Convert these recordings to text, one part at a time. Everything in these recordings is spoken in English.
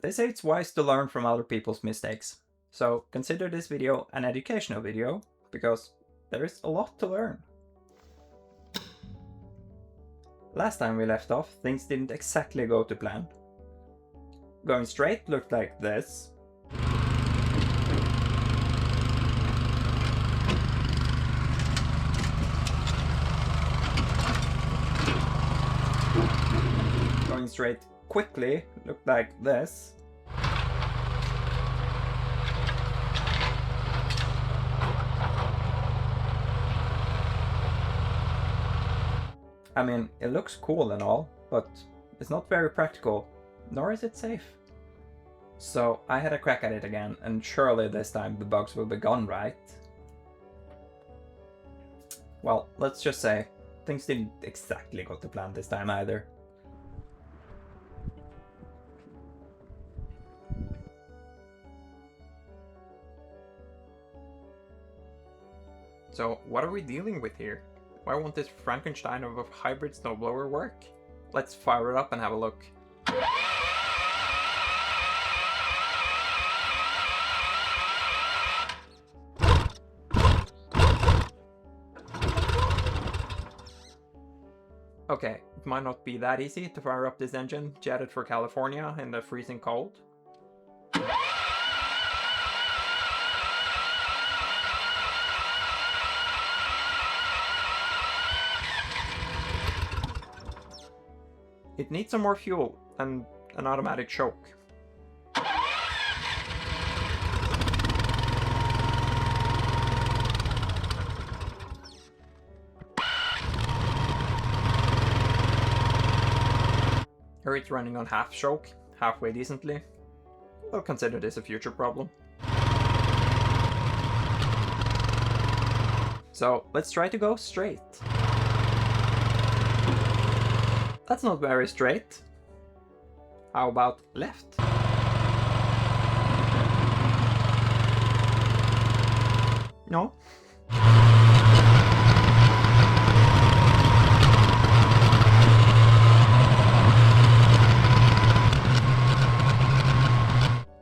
They say it's wise to learn from other people's mistakes, so consider this video an educational video, because there is a lot to learn. Last time we left off, things didn't exactly go to plan. Going straight looked like this. Going straight quickly looked like this. I mean, it looks cool and all, but it's not very practical, nor is it safe. So I had a crack at it again, and surely this time the bugs will be gone, right? Well, let's just say, things didn't exactly go to plan this time either. So what are we dealing with here? Why won't this Frankenstein of a hybrid snowblower work? Let's fire it up and have a look. Okay, it might not be that easy to fire up this engine jetted for California in the freezing cold. It needs some more fuel and an automatic choke. Here it's running on half choke, halfway decently. We'll consider this a future problem. So let's try to go straight. That's not very straight. How about left? No?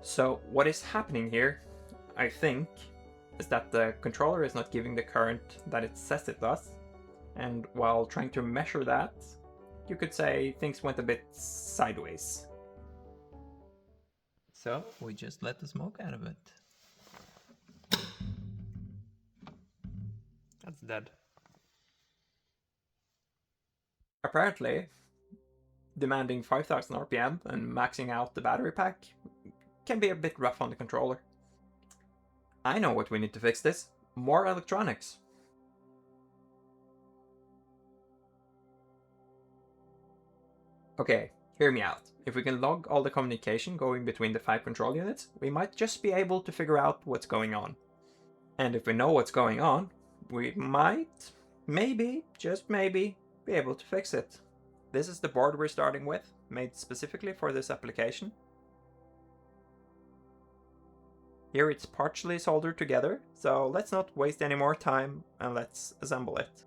So what is happening here, I think, is that the controller is not giving the current that it says it does. And while trying to measure that, you could say things went a bit sideways. So we just let the smoke out of it. That's dead. Apparently, demanding 5000 RPM and maxing out the battery pack can be a bit rough on the controller. I know what we need to fix this. More electronics. Okay, hear me out. If we can log all the communication going between the 5 control units, we might just be able to figure out what's going on. And if we know what's going on, we might, maybe, just maybe, be able to fix it. This is the board we're starting with, made specifically for this application. Here it's partially soldered together, so let's not waste any more time and let's assemble it.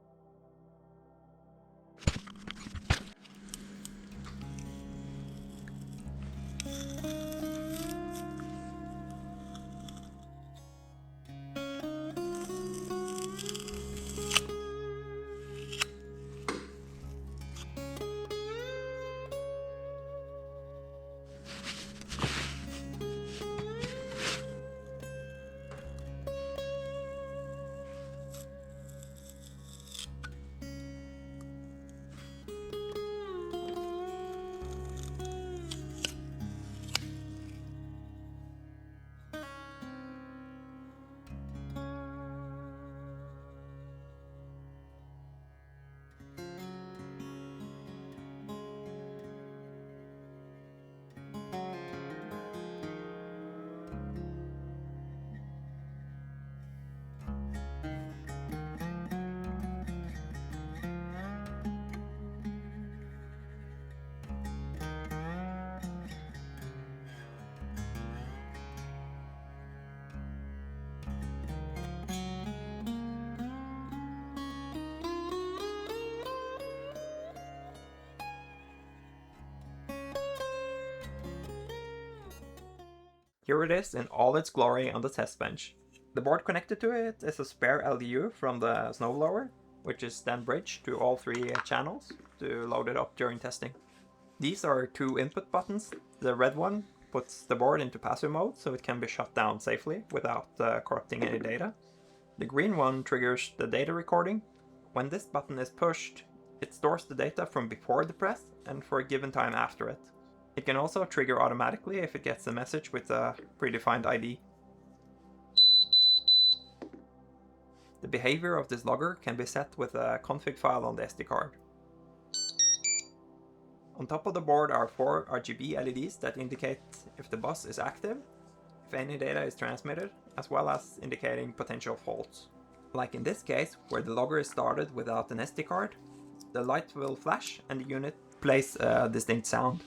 Here it is in all its glory on the test bench. The board connected to it is a spare LDU from the Snowblower, which is then bridged to all 3 channels to load it up during testing. These are 2 input buttons. The red one puts the board into passive mode so it can be shut down safely without corrupting any data. The green one triggers the data recording. When this button is pushed, it stores the data from before the press and for a given time after it. It can also trigger automatically if it gets a message with a predefined ID. The behavior of this logger can be set with a config file on the SD card. On top of the board are 4 RGB LEDs that indicate if the bus is active, if any data is transmitted, as well as indicating potential faults. Like in this case, where the logger is started without an SD card, the light will flash and the unit plays a distinct sound.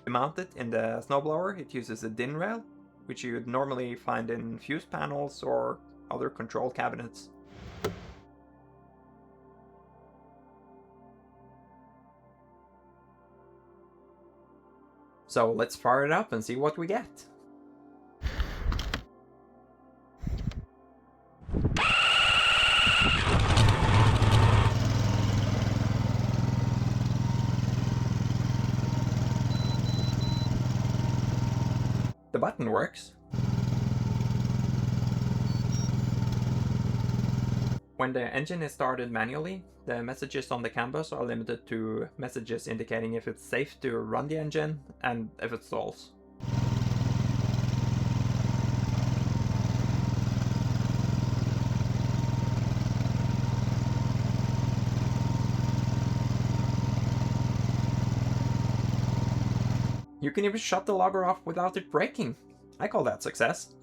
To mount it in the Snowblower, it uses a DIN rail, which you would normally find in fuse panels or other control cabinets. So let's fire it up and see what we get. The button works. When the engine is started manually, the messages on the CAN bus are limited to messages indicating if it's safe to run the engine and if it stalls. You can even shut the logger off without it breaking. I call that success.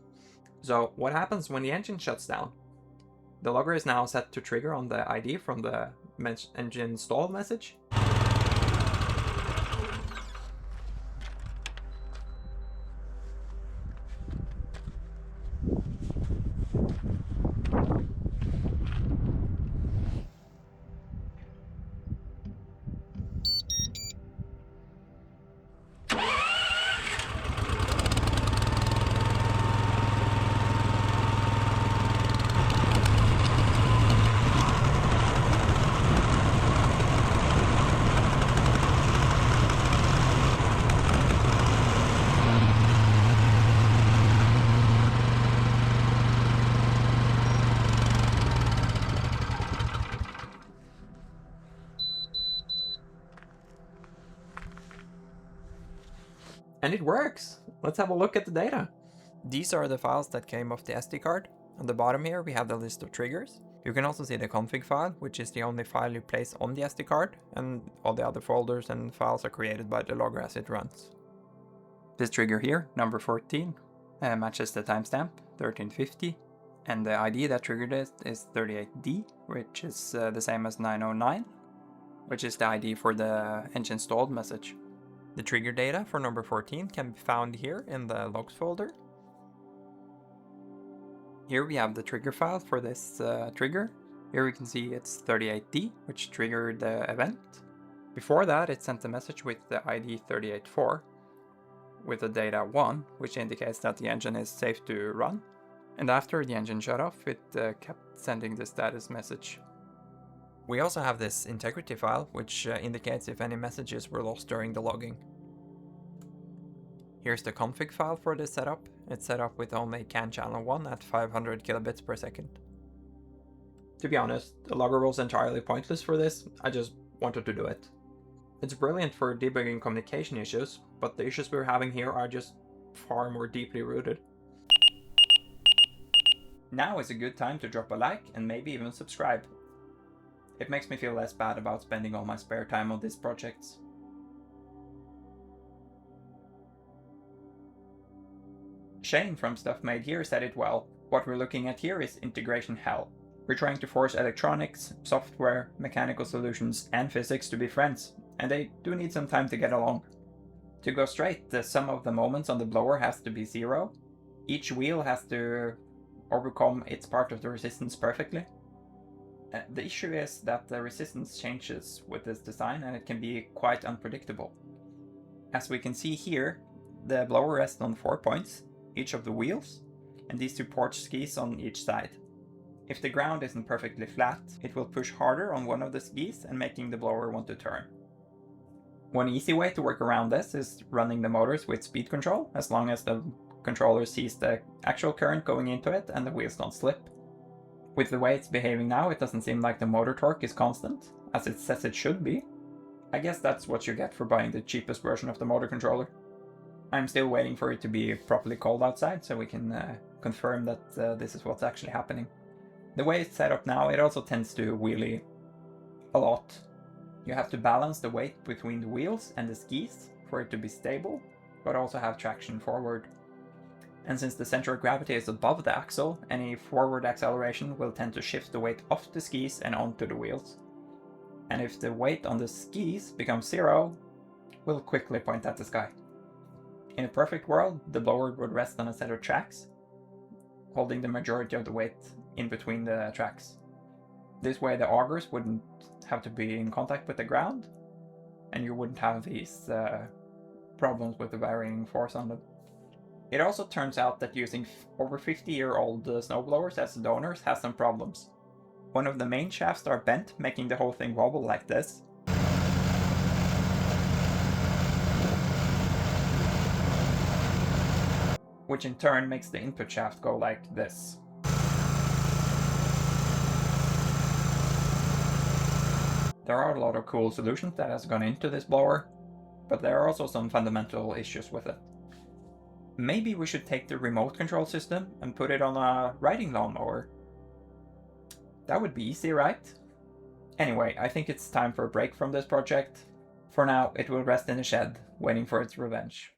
So what happens when the engine shuts down? The logger is now set to trigger on the ID from the engine stall message. And it works! Let's have a look at the data. These are the files that came off the SD card. On the bottom here we have the list of triggers. You can also see the config file, which is the only file you place on the SD card, and all the other folders and files are created by the logger as it runs. This trigger here, number 14, matches the timestamp 1350, and the ID that triggered it is 38D, which is the same as 909, which is the ID for the engine stalled message. The trigger data for number 14 can be found here in the logs folder. Here we have the trigger file for this trigger. Here we can see it's 38D, which triggered the event. Before that, it sent a message with the ID 384 with the data 1, which indicates that the engine is safe to run. And after the engine shut off, it kept sending the status message. We also have this integrity file, which indicates if any messages were lost during the logging. Here's the config file for this setup. It's set up with only CAN channel 1 at 500 kilobits per second. To be honest, the logger was entirely pointless for this, I just wanted to do it. It's brilliant for debugging communication issues, but the issues we're having here are just far more deeply rooted. Now is a good time to drop a like and maybe even subscribe. It makes me feel less bad about spending all my spare time on these projects. Shane from Stuff Made Here said it well. What we're looking at here is integration hell. We're trying to force electronics, software, mechanical solutions, and physics to be friends, and they do need some time to get along. To go straight, the sum of the moments on the blower has to be 0. Each wheel has to overcome its part of the resistance perfectly. The issue is that the resistance changes with this design and it can be quite unpredictable. As we can see here, the blower rests on 4 points, each of the wheels, and these 2 porch skis on each side. If the ground isn't perfectly flat, it will push harder on one of the skis and making the blower want to turn. One easy way to work around this is running the motors with speed control, as long as the controller sees the actual current going into it and the wheels don't slip. With the way it's behaving now, it doesn't seem like the motor torque is constant, as it says it should be. I guess that's what you get for buying the cheapest version of the motor controller. I'm still waiting for it to be properly cold outside so we can confirm that this is what's actually happening. The way it's set up now, it also tends to wheelie a lot. You have to balance the weight between the wheels and the skis for it to be stable, but also have traction forward. And since the center of gravity is above the axle, any forward acceleration will tend to shift the weight off the skis and onto the wheels. And if the weight on the skis becomes 0, we'll quickly point at the sky. In a perfect world, the blower would rest on a set of tracks, holding the majority of the weight in between the tracks. This way the augers wouldn't have to be in contact with the ground, and you wouldn't have these problems with the varying force on them. It also turns out that using over 50-year-old snowblowers as donors has some problems. One of the main shafts are bent, making the whole thing wobble like this. Which in turn makes the input shaft go like this. There are a lot of cool solutions that has gone into this blower, but there are also some fundamental issues with it. Maybe we should take the remote control system and put it on a riding lawnmower. That would be easy, right? Anyway, I think it's time for a break from this project. For now, it will rest in a shed, waiting for its revenge.